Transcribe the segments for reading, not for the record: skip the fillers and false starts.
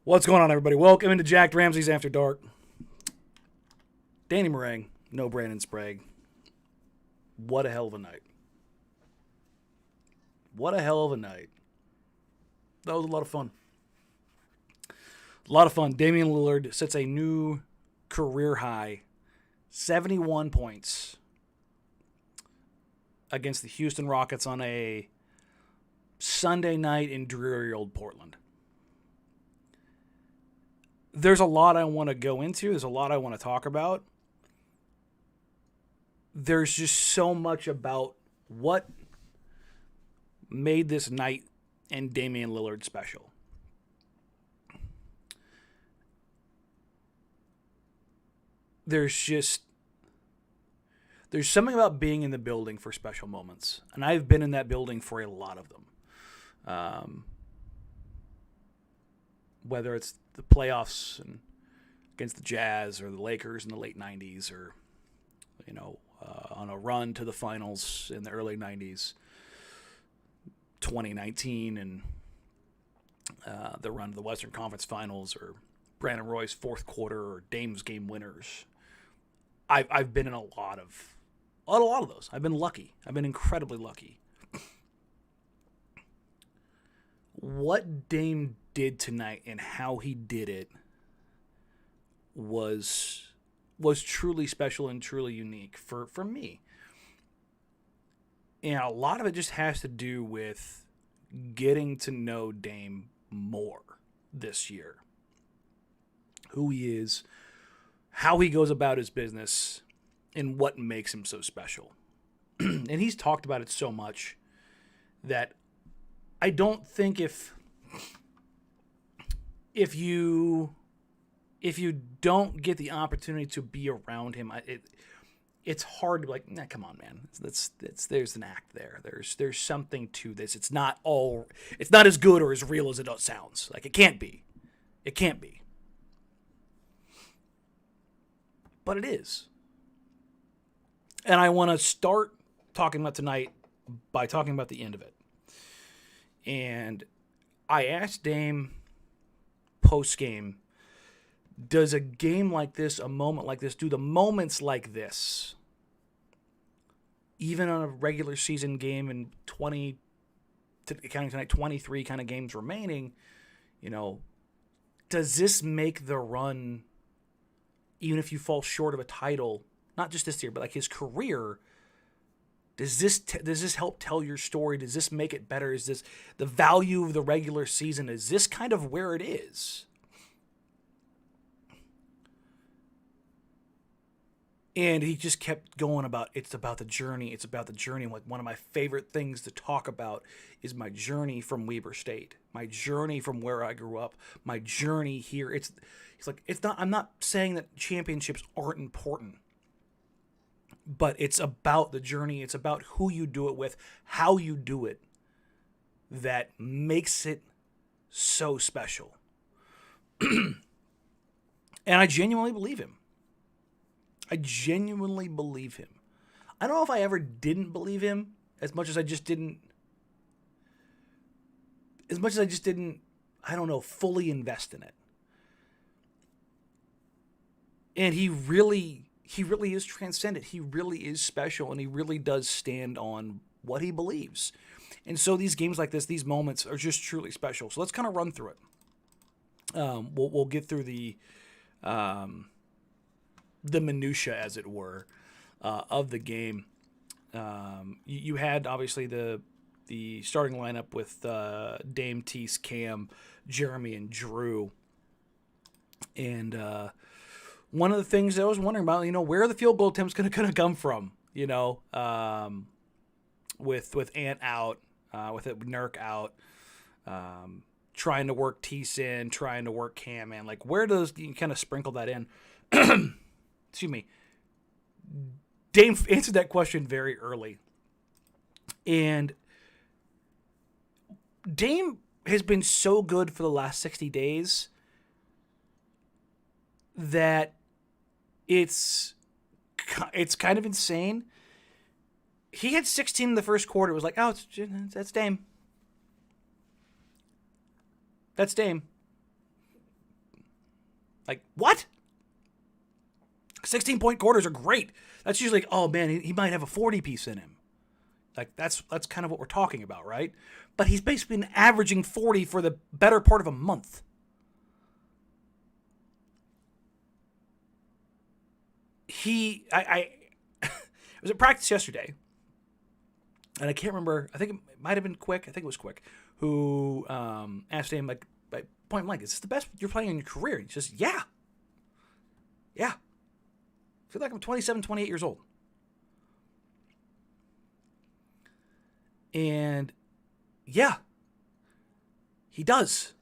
What's going on, everybody? Welcome into Jacked Ramsays After Dark. Danny Meringue, no Brandon Sprague. What a hell of a night. What a hell of a night. That was a lot of fun. A lot of fun. Damian Lillard sets a new career high, 71 points against the Houston Rockets on a Sunday night in dreary old Portland. There's a lot I want to go into. There's a lot I want to talk about. There's just so much about what made this night and Damian Lillard special. There's something about being in the building for special moments. And I've been in that building for a lot of them. Whether it's the playoffs and against the Jazz or the Lakers in the late 90s or, on a run to the finals in the early 90s, 2019 and the run to the Western Conference Finals or Brandon Roy's fourth quarter or Dame's game winners. I've been in a lot of those. I've been lucky. I've been incredibly lucky. What Dame did tonight and how he did it was truly special and truly unique for me. And a lot of it just has to do with getting to know Dame more this year. Who he is, how he goes about his business, and what makes him so special. And he's talked about it so much that I don't think if you don't get the opportunity to be around him, it's hard to be like, nah, come on, man. There's an act there. There's something to this. It's not as good or as real as it sounds. Like, it can't be. It can't be. But it is. And I want to start talking about tonight by talking about the end of it. And I asked Dame post-game, does a game like this, a moment like this, do the moments like this, even on a regular season game and counting tonight, 23 kind of games remaining, does this make the run, even if you fall short of a title, not just this year, but like his career, does this help tell your story? Does this make it better? Is this the value of the regular season? Is this kind of where it is? And he just kept going about, it's about the journey. It's about the journey. Like, one of my favorite things to talk about is my journey from Weber State, my journey from where I grew up, my journey here. He's like, I'm not saying that championships aren't important, but it's about the journey. It's about who you do it with, how you do it, that makes it so special. And I genuinely believe him. I genuinely believe him. I don't know if I ever didn't believe him as much as I just didn't, I don't know, fully invest in it. And he really is transcendent. He really is special, and he really does stand on what he believes. And so these games like this, these moments are just truly special. So let's kind of run through it. We'll get through the minutia, as it were, of the game. You had obviously the starting lineup with Dame, Tease, Cam, Jeremy, and Drew. And one of the things I was wondering about, where are the field goal attempts going to come from? With Ant out, with Nurk out, trying to work Tease in, trying to work Cam in. Like, where does you kind of sprinkle that in? Excuse me. Dame answered that question very early. And Dame has been so good for the last 60 days that it's kind of insane. He had 16 in the first quarter. It was like, oh, that's Dame. That's Dame. Like, what? 16-point quarters are great. That's usually like, oh man, he might have a 40-piece in him. Like, that's kind of what we're talking about, right? But he's basically been averaging 40 for the better part of a month. I was at practice yesterday, and I can't remember, I think it might have been Quick, I think it was Quick, who asked him, like, point blank, is this the best you're playing in your career? And he says, yeah. I feel like I'm 27, 28 years old. And yeah, he does.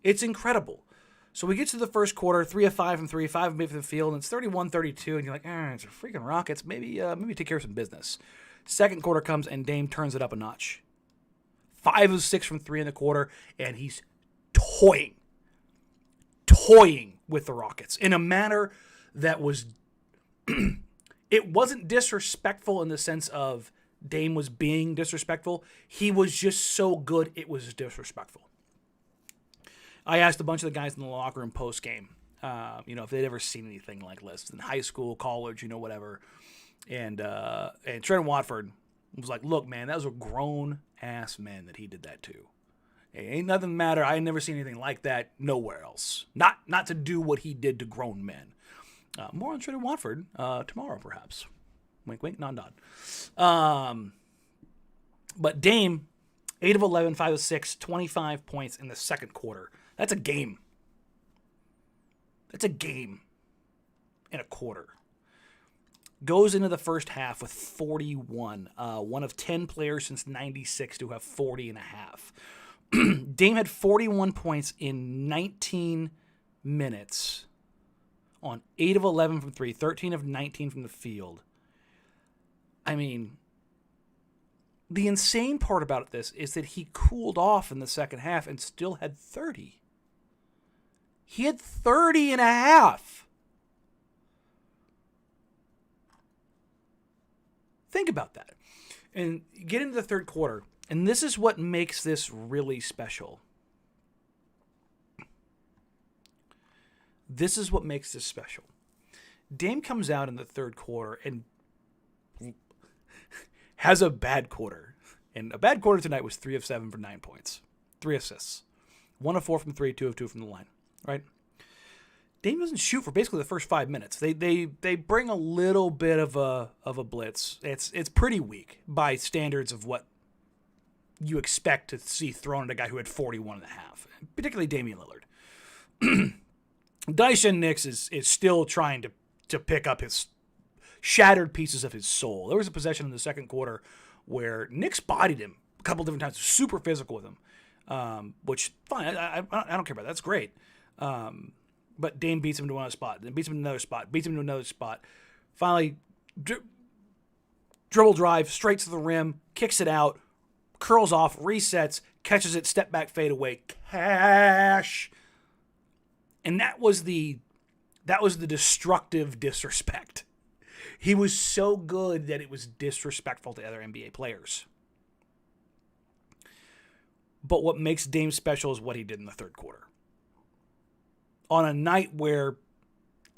It's incredible. So we get to the first quarter, 3 of 5 from 3, 5 of 8 from the field, and it's 31-32, and you're like, it's a freaking Rockets. Maybe take care of some business. Second quarter comes, and Dame turns it up a notch. 5 of 6 from 3 in the quarter, and he's toying with the Rockets in a manner that was, it wasn't disrespectful in the sense of Dame was being disrespectful. He was just so good, it was disrespectful. I asked a bunch of the guys in the locker room post game, if they'd ever seen anything like this in high school, college, whatever. And Trent Watford was like, "Look, man, that was a grown ass man that he did that to. It ain't nothing matter. I ain't never seen anything like that nowhere else. Not to do what he did to grown men." More on Trent Watford tomorrow, perhaps. Wink, wink, nod, nod. But Dame, 8 of 11, 5 of 6, 25 points in the second quarter. That's a game. That's a game in a quarter. Goes into the first half with 41. One of 10 players since 96 to have 40 and a half. Dame had 41 points in 19 minutes on 8 of 11 from 3, 13 of 19 from the field. I mean, the insane part about this is that he cooled off in the second half and still had 30. He had 30 and a half. Think about that. And get into the third quarter. And this is what makes this really special. This is what makes this special. Dame comes out in the third quarter and has a bad quarter. And a bad quarter tonight was 3 of 7 for 9 points. 3 assists. 1 of 4 from 3, 2 of 2 from the line. Right? Dame doesn't shoot for basically the first 5 minutes. They bring a little bit of a blitz. It's pretty weak by standards of what you expect to see thrown at a guy who had 41 and a half, particularly Damian Lillard. Dyson Nix is still trying to pick up his shattered pieces of his soul. There was a possession in the second quarter where Nix bodied him a couple different times, super physical with him, which, fine, I don't care about that. That's great. But Dame beats him to one spot, then beats him to another spot, beats him to another spot. Finally, dribble drive, straight to the rim, kicks it out, curls off, resets, catches it, step back, fade away, cash. And that was the destructive disrespect. He was so good that it was disrespectful to other NBA players. But what makes Dame special is what he did in the third quarter. On a night where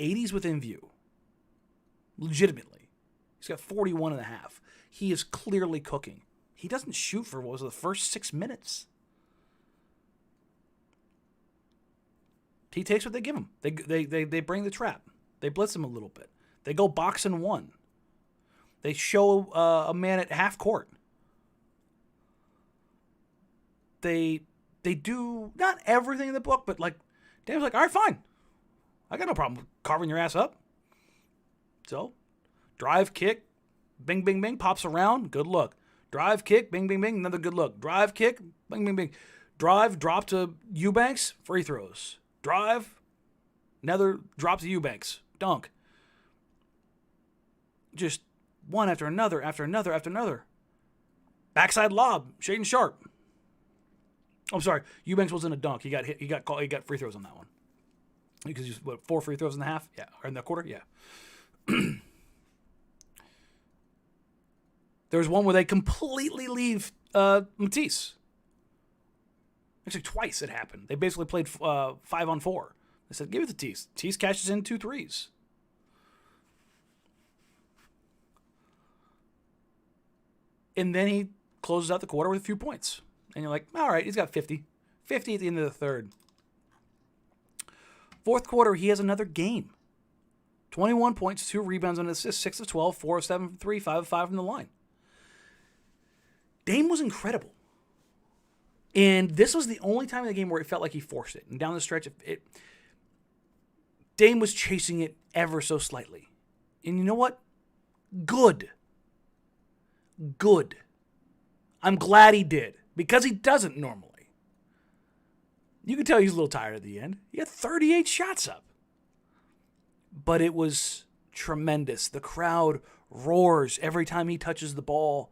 80's within view, legitimately, he's got 41 and a half. He is clearly cooking. He doesn't shoot for, what was it, the first 6 minutes. He takes what they give him. They bring the trap. They blitz him a little bit. They go box and one. They show a man at half court. They do not everything in the book, but like, Dame's like, all right, fine. I got no problem carving your ass up. So, drive, kick, bing, bing, bing, pops around, good look. Drive, kick, bing, bing, bing, another good look. Drive, kick, bing, bing, bing. Drive, drop to Eubanks, free throws. Drive, another drop to Eubanks, dunk. Just one after another, after another, after another. Backside lob, Shaden Sharp. I'm sorry, Eubanks wasn't a dunk. He got hit. He got free throws on that one. Because he's 4 free throws in the half, yeah, or in the quarter, yeah. There's one where they completely leave Matisse. Actually, twice it happened. They basically played 5-on-4. I said, give it to Tease. Tease cashes in 2 threes. And then he closes out the quarter with a few points. And you're like, all right, he's got 50. 50 at the end of the third. Fourth quarter, he has another game. 21 points, 2 rebounds and assists, 6 of 12, 4 of 7 from 3, 5 of 5 from the line. Dame was incredible. And this was the only time in the game where it felt like he forced it. And down the stretch, Dame was chasing it ever so slightly. And you know what? Good. I'm glad he did. Because he doesn't normally. You can tell he's a little tired at the end. He had 38 shots up. But it was tremendous. The crowd roars every time he touches the ball.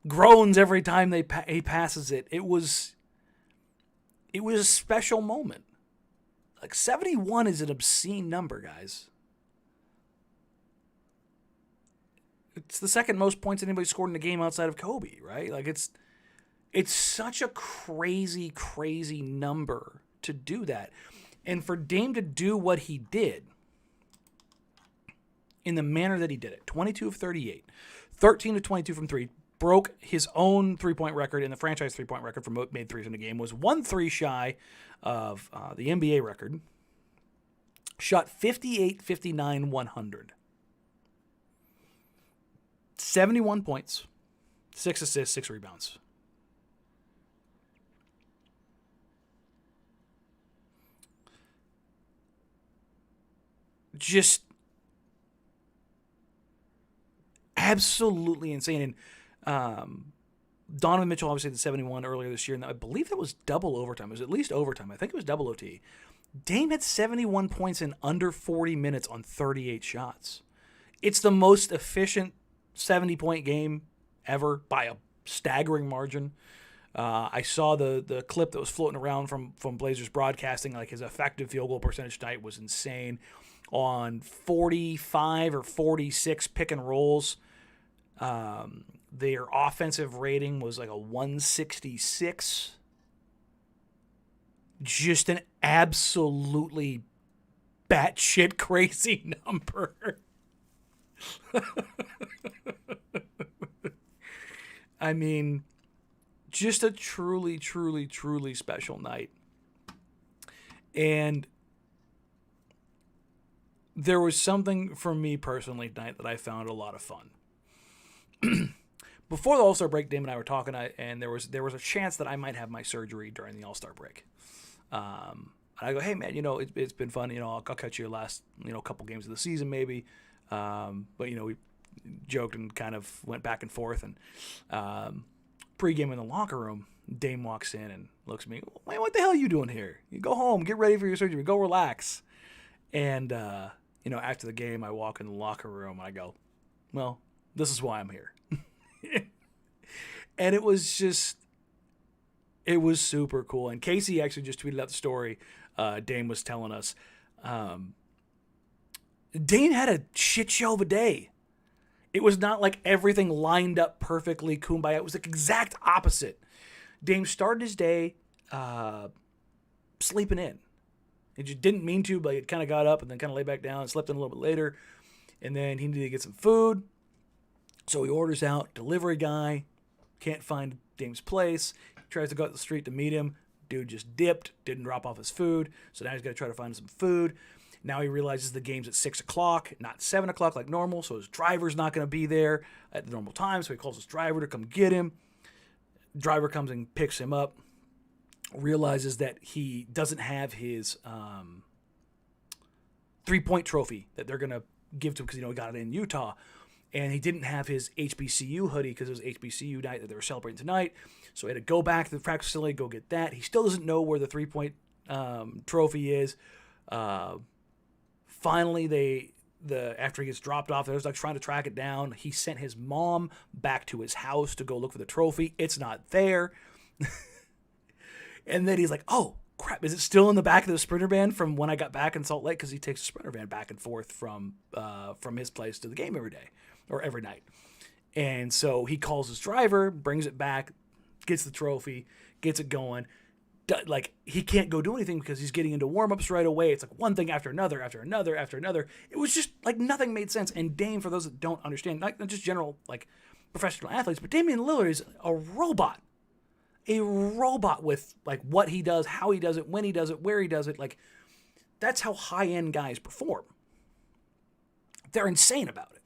Groans every time he passes it. It was a special moment. Like 71 is an obscene number, guys. It's the second most points anybody scored in a game outside of Kobe, right? Like it's such a crazy, crazy number to do that. And for Dame to do what he did in the manner that he did it, 22 of 38, 13 of 22 from 3, broke his own three-point record, and the franchise three-point record for made threes in a game, was 1 3 shy of the NBA record, shot 58, 59, 100. 71 points, 6 assists, 6 rebounds. Just absolutely insane. And Donovan Mitchell obviously had the 71 earlier this year, and I believe that was double overtime. It was at least overtime. I think it was double OT. Dame had 71 points in under 40 minutes on 38 shots. It's the most efficient 70-point game ever by a staggering margin. I saw the clip that was floating around from Blazers broadcasting. Like his effective field goal percentage tonight was insane. On 45 or 46 pick and rolls, their offensive rating was like a 166. Just an absolutely batshit crazy number. I mean, just a truly, truly, truly special night. And there was something for me personally tonight that I found a lot of fun. Before the All-Star break, Dame and I were talking, and there was a chance that I might have my surgery during the All-Star break. And I go, hey man, it's been fun. I'll catch you last, couple games of the season maybe. But we joked and kind of went back and forth. And pre-game in the locker room, Dame walks in and looks at me. Wait, what the hell are you doing here? You go home, get ready for your surgery, go relax. And after the game, I walk in the locker room. And I go, well, this is why I'm here. And it was super cool. And Casey actually just tweeted out the story Dame was telling us. Dame had a shit show of a day. It was not like everything lined up perfectly, kumbaya. It was the exact opposite. Dame started his day sleeping in. He just didn't mean to, but he kind of got up and then kind of lay back down and slept in a little bit later. And then he needed to get some food. So he orders out, delivery guy, can't find Dame's place. He tries to go out the street to meet him. Dude just dipped, didn't drop off his food. So now he's got to try to find some food. Now he realizes the game's at 6 o'clock, not 7 o'clock like normal. So his driver's not going to be there at the normal time. So he calls his driver to come get him. Driver comes and picks him up. Realizes that he doesn't have his 3-point trophy that they're going to give to him because, he got it in Utah. And he didn't have his HBCU hoodie because it was HBCU night that they were celebrating tonight. So he had to go back to the practice facility, go get that. He still doesn't know where the 3-point trophy is. Finally, after he gets dropped off, they was like trying to track it down. He sent his mom back to his house to go look for the trophy. It's not there. And then he's like, oh, crap, is it still in the back of the Sprinter van from when I got back in Salt Lake? Because he takes the Sprinter van back and forth from his place to the game every day or every night. And so he calls his driver, brings it back, gets the trophy, gets it going. like he can't go do anything because he's getting into warm-ups right away. It's like one thing after another, after another, after another. It was just like nothing made sense. And Dame, for those that don't understand, not just general like professional athletes, but Damian Lillard is a robot with like what he does, how he does it, when he does it, where he does it. Like that's how high-end guys perform. They're insane about it.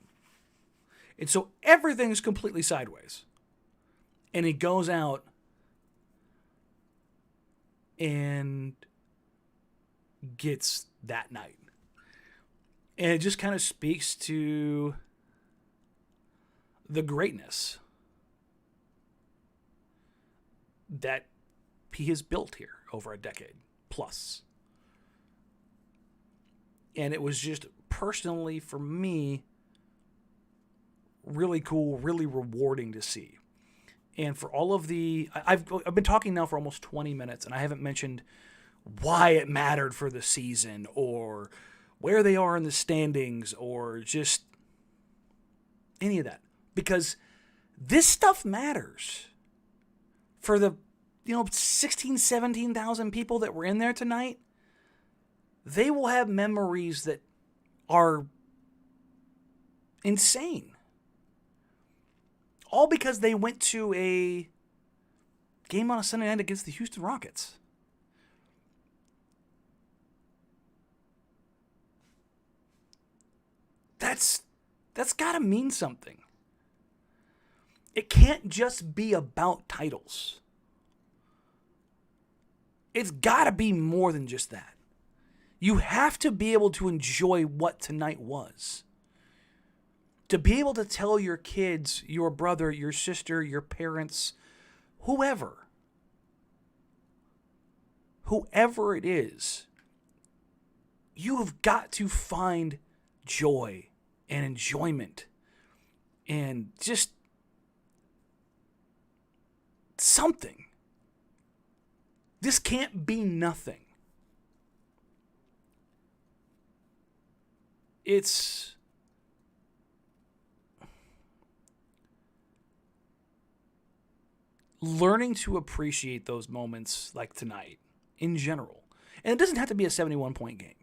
And so everything's completely sideways. And he goes out and gets that night. And it just kind of speaks to the greatness that he has built here over a decade plus. And it was just personally for me really cool, really rewarding to see. And for all of the, I've been talking now for almost 20 minutes, and I haven't mentioned why it mattered for the season, or where they are in the standings, or just any of that. Because this stuff matters. For the, 16, 17,000 people that were in there tonight, they will have memories that are insane. All because they went to a game on a Sunday night against the Houston Rockets. That's got to mean something. It can't just be about titles. It's got to be more than just that. You have to be able to enjoy what tonight was. To be able to tell your kids, your brother, your sister, your parents, whoever it is, you have got to find joy and enjoyment and just something. This can't be nothing. It's learning to appreciate those moments like tonight in general. And it doesn't have to be a 71-point game.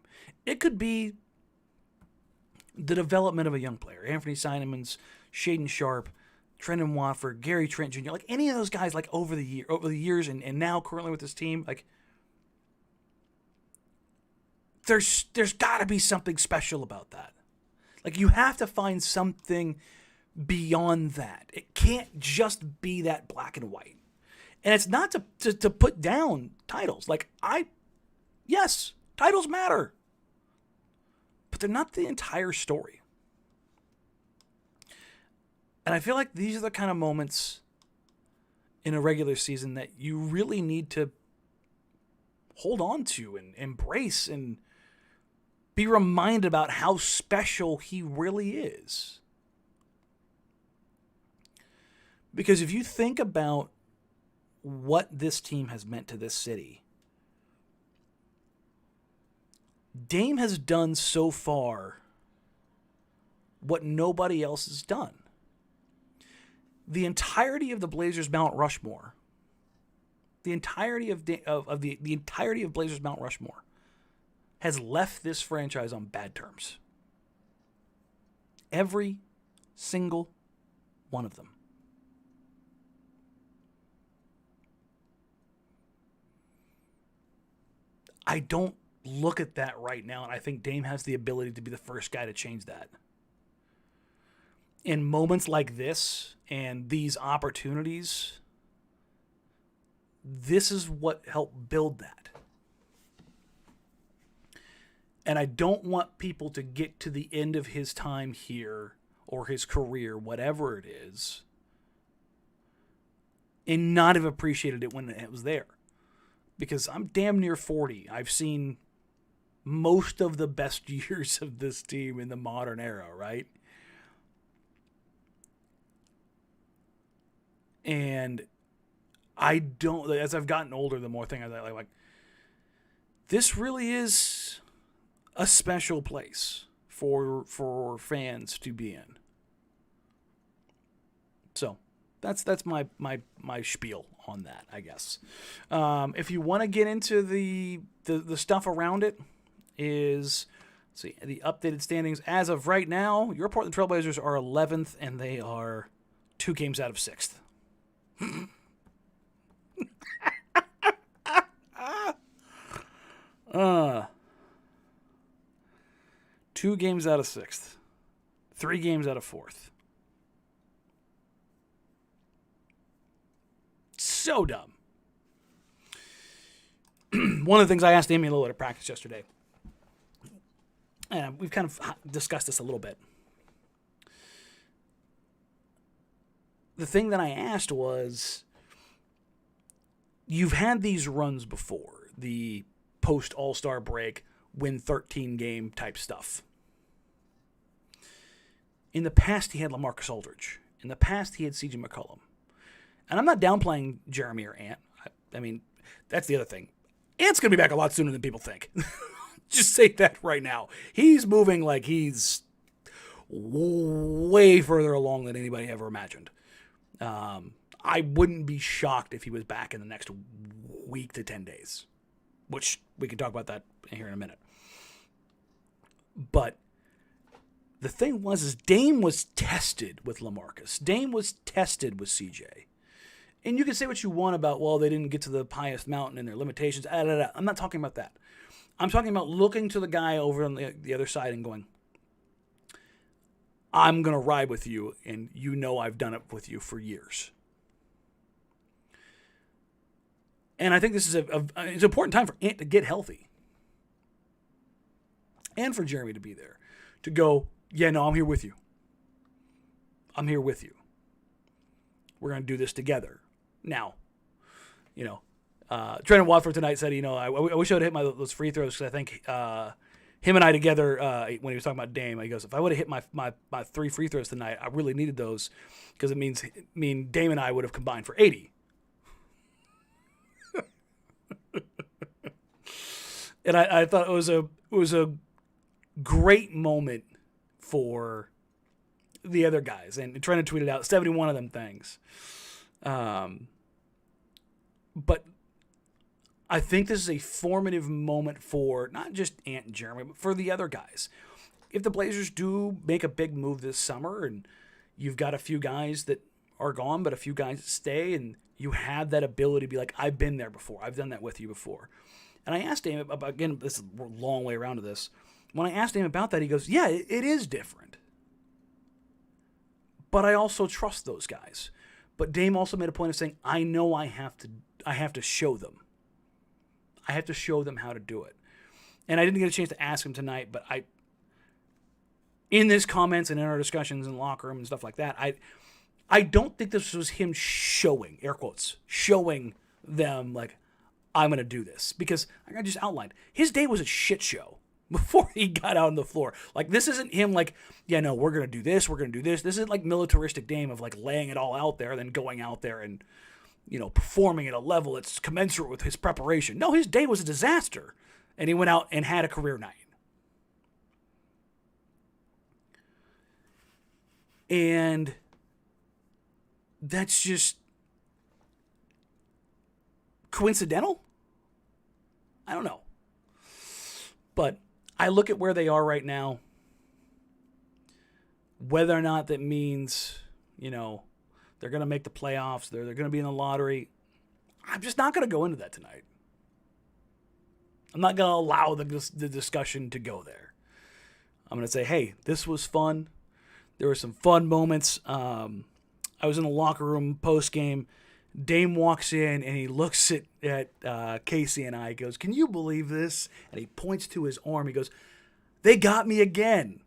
It could be the development of a young player. Anthony Simons, Shaden Sharp, Trendon Watford, Gary Trent Jr., like any of those guys like over the years and now currently with this team, like there's got to be something special about that. Like you have to find something beyond that. It can't just be that black and white. And it's not to put down titles. Like yes, titles matter. But they're not the entire story. And I feel like these are the kind of moments in a regular season that you really need to hold on to and embrace and be reminded about how special he really is. Because if you think about what this team has meant to this city, Dame has done so far what nobody else has done. The entirety of the Blazers Mount Rushmore, the entirety of Blazers Mount Rushmore has left this franchise on bad terms. Every single one of them. I don't look at that right now, and I think Dame has the ability to be the first guy to change that. In moments like this and these opportunities, this is what helped build that. And I don't want people to get to the end of his time here or his career, whatever it is, and not have appreciated it when it was there. Because I'm damn near 40. I've seen most of the best years of this team in the modern era, right? And I don't, as I've gotten older, the more thing I like, this really is a special place for fans to be in. So that's my spiel on that, I guess. If you want to get into the stuff around it, is see the updated standings as of right now. Your Portland Trailblazers are 11th, and they are 2 games out of 6th. 2 games out of 6th. 3 games out of 4th. So dumb. One of the things I asked Damian Lillard at practice yesterday, and we've kind of discussed this a little bit. The thing that I asked was, you've had these runs before, the post-All-Star break, win 13 game type stuff. In the past, he had LaMarcus Aldridge. In the past, he had CJ McCollum. And I'm not downplaying Jeremy or Ant. I mean, that's the other thing. Ant's going to be back a lot sooner than people think. Just say that right now. He's moving like he's way further along than anybody ever imagined. I wouldn't be shocked if he was back in the next week to 10 days, which we can talk about that here in a minute. But the thing was, Dame was tested with LaMarcus. Dame was tested with CJ. And you can say what you want about, well, they didn't get to the highest mountain and their limitations. I'm not talking about that. I'm talking about looking to the guy over on the other side and going, I'm going to ride with you, and you know I've done it with you for years. And I think this is it's an important time for Ant to get healthy. And for Jeremy to be there. To go, yeah, no, I'm here with you. I'm here with you. We're going to do this together. Now, Trent Watford tonight said, I wish I would have hit those free throws, because I think him and I together, when he was talking about Dame, he goes, if I would have hit my 3 free throws tonight, I really needed those, because it means Dame and I would have combined for 80. And I thought it was a great moment for the other guys, and Trent tweeted out 71 of them things. But I think this is a formative moment for not just Ant and Jeremy, but for the other guys. If the Blazers do make a big move this summer, and you've got a few guys that are gone, but a few guys that stay, and you have that ability to be like, I've been there before. I've done that with you before. And I asked him about, again, this is a long way around to this. When I asked him about that, he goes, yeah, it is different. But I also trust those guys. But Dame also made a point of saying, I know I have to show them. I have to show them how to do it. And I didn't get a chance to ask him tonight, but in his comments and in our discussions in the locker room and stuff like that, I don't think this was him showing, air quotes, showing them, like, I'm going to do this. Because, like I just outlined, his day was a shit show before he got out on the floor. Like, this isn't him like, yeah, no, we're going to do this, we're going to do this. This isn't like militaristic Dame of like laying it all out there, then going out there and, performing at a level that's commensurate with his preparation. No, his day was a disaster. And he went out and had a career night. And that's just coincidental? I don't know. But I look at where they are right now, whether or not that means, they're going to make the playoffs, they're going to be in the lottery. I'm just not going to go into that tonight. I'm not going to allow the discussion to go there. I'm going to say, hey, this was fun. There were some fun moments. I was in the locker room post-game. Dame walks in, and he looks at Casey and I, goes, can you believe this? And he points to his arm. He goes, they got me again.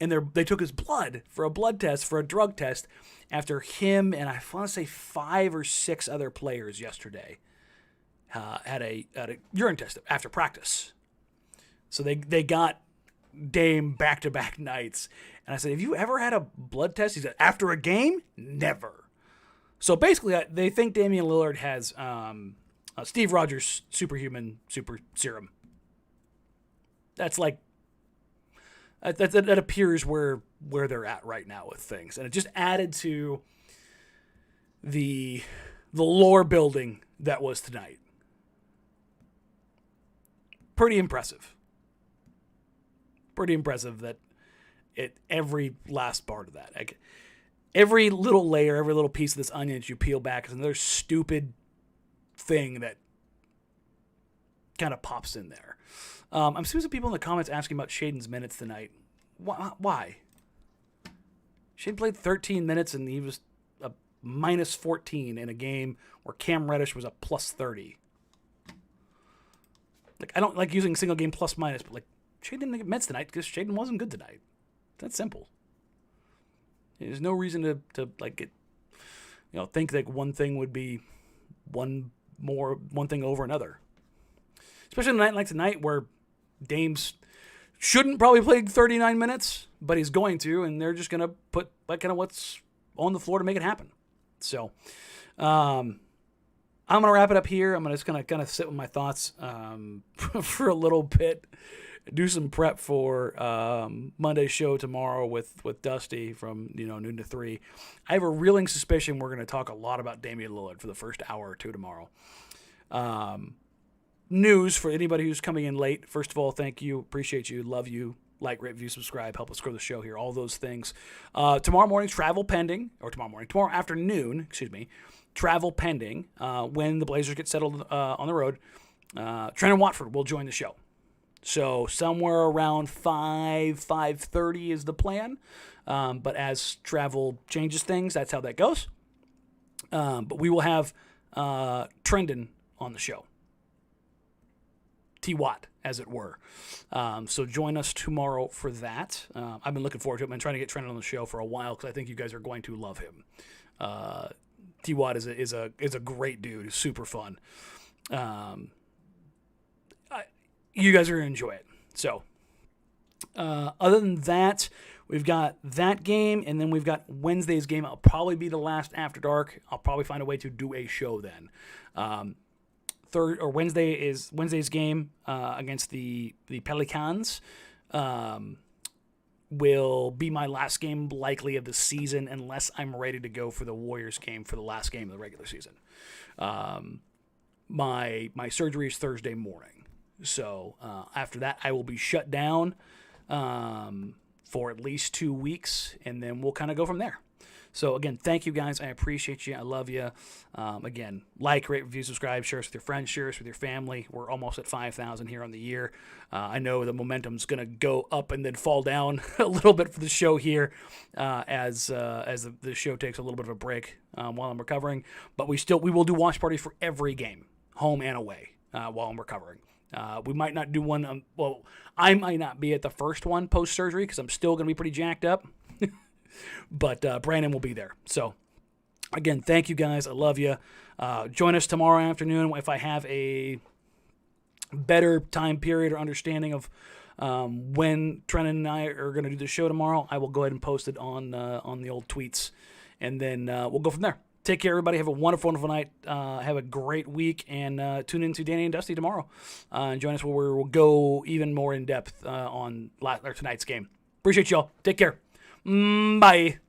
And they took his blood for a blood test, for a drug test, after him and I want to say 5 or 6 other players yesterday had a urine test after practice. So they got Dame back-to-back nights. And I said, have you ever had a blood test? He said, after a game? Never. So basically, they think Damian Lillard has Steve Rogers' superhuman super serum. That's like, that appears where they're at right now with things. And it just added to the the lore building that was tonight. Pretty impressive. Pretty impressive that every last part of that. Like, every little layer, every little piece of this onion that you peel back is another stupid thing that kind of pops in there. I'm seeing some people in the comments asking about Shaden's minutes tonight. Why? Shaden played 13 minutes and he was a minus 14 in a game where Cam Reddish was a plus 30. Like, I don't like using single game plus minus, but like, Shaden didn't get minutes tonight because Shaden wasn't good tonight. That's simple. There's no reason to like get, think that one thing would be one thing over another. Especially on a night like tonight where Dames shouldn't probably play 39 minutes, but he's going to, and they're just going to put like kind of what's on the floor to make it happen. So, I'm going to wrap it up here. I'm just going to kind of sit with my thoughts for a little bit, do some prep for Monday's show tomorrow with Dusty from noon to 3. I have a reeling suspicion we're going to talk a lot about Damian Lillard for the first hour or two tomorrow. News for anybody who's coming in late. First of all, thank you. Appreciate you. Love you. Like, rate, review, subscribe. Help us grow the show here. All those things. Tomorrow afternoon, travel pending when the Blazers get settled on the road. Trent Watford will join the show. So somewhere around 5:30 is the plan. But as travel changes things, that's how that goes. But we will have Trendon on the show. T-Watt, as it were. So join us tomorrow for that. I've been looking forward to it. I've been trying to get Trendon on the show for a while because I think you guys are going to love him. T-Watt is a great dude. He's super fun. You guys are going to enjoy it. So, other than that, we've got that game, and then we've got Wednesday's game. It'll probably be the last After Dark. I'll probably find a way to do a show then. Wednesday's game against the Pelicans will be my last game likely of the season unless I'm ready to go for the Warriors game for the last game of the regular season. My surgery is Thursday morning. So after that, I will be shut down for at least 2 weeks, and then we'll kind of go from there. So, again, thank you, guys. I appreciate you. I love you. Again, like, rate, review, subscribe, share us with your friends, share us with your family. We're almost at 5,000 here on the year. I know the momentum's going to go up and then fall down a little bit for the show here as the show takes a little bit of a break while I'm recovering. But we will do watch parties for every game, home and away, while I'm recovering. We might not do one. I might not be at the first one post-surgery because I'm still going to be pretty jacked up. But Brandon will be there. So, again, thank you, guys. I love you. Join us tomorrow afternoon if I have a better time period or understanding of when Trent and I are going to do the show tomorrow. I will go ahead and post it on the old tweets, and then we'll go from there. Take care, everybody. Have a wonderful, wonderful night. Have a great week, and tune in to Danny and Dusty tomorrow. And join us where we'll go even more in depth on tonight's game. Appreciate y'all. Take care. Bye.